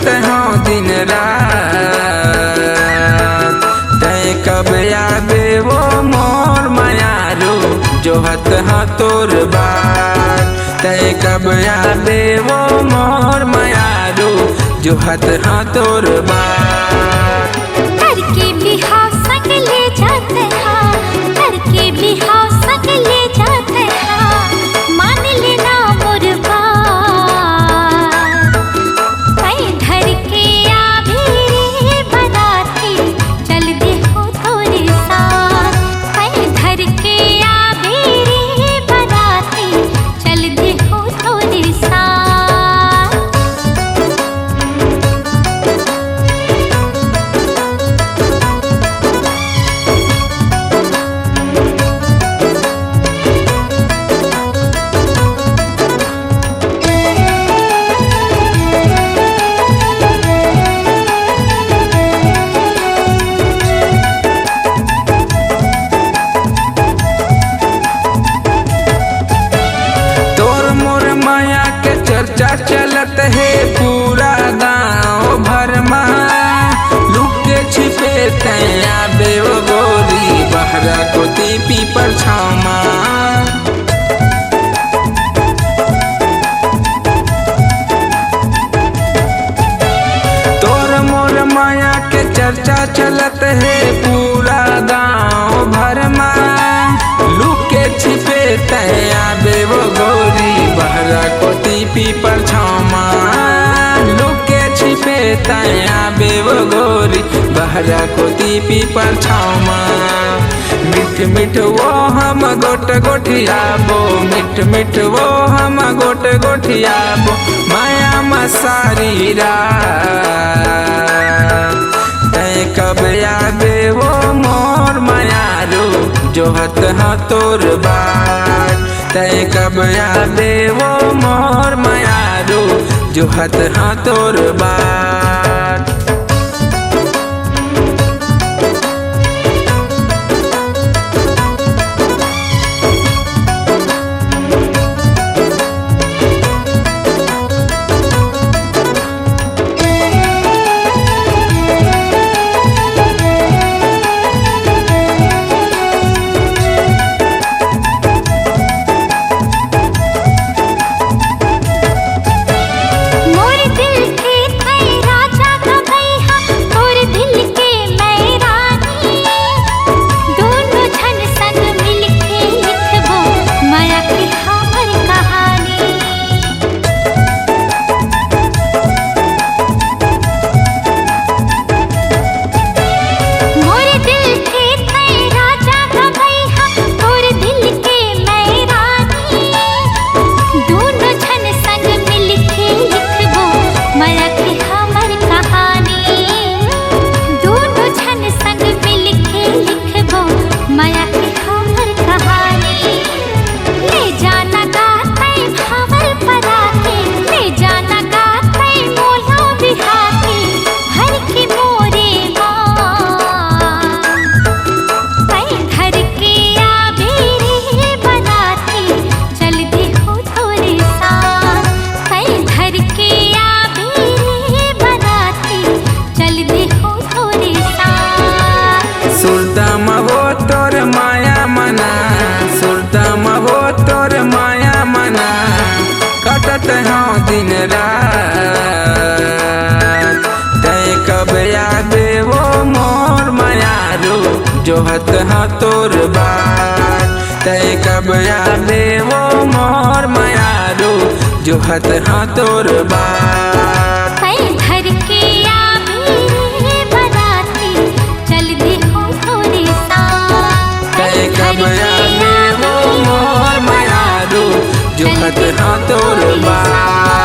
कटत हाँ दिन रात। तय कब आबे वो मोर मायारू जोहत हाँ तोर बात। तय कब आबे वो मोर मायारू जोहत हाँ तोर बात। करके बिहाव संग ले जाते हाँ, करके बिहाव संग ले जाते हाँ, मान लेना मोर बात। पै धर के आवे रे बराती चल दे हो तोरे साथ। पै धर के आवे रे बराती चल दे हो तोरे साथ। चर्चा चलत है पूरा गांव भर में। लुके छिपे तैया बेव गोरी बहरा को दीपी पर छामा। तोर मोर माया के चर्चा चलत है पूरा गांव भर में। लुके छिपे तैया बेव गोरी बहरा को दीपी पर छामा। लुके छिपे तैया बेव गोरी बहरा को दीपी पर छामा। मिठ मिठ वो हम गोट गोठियाबो, मिठ मिठ वो हम गोट गोठियाबो माया मसारी रात। तय कब आबे वो मोर मायारू जोहत हाँ तोर बात। तय कब आबे वो मोर मायारू जोहत हाँ तोर बात। कटत हाँ दिन रात। तय कब आबे वो मोर मायारू जोहत हाँ तोर बात। तय कब आबे वो मोर मायारू जोहत हाँ तोर बात। पै धर के आवे रे बराती चल दे हो तोरे साथ। तय कब आबे वो मोर मायारू जोहत हाँ तोर बात।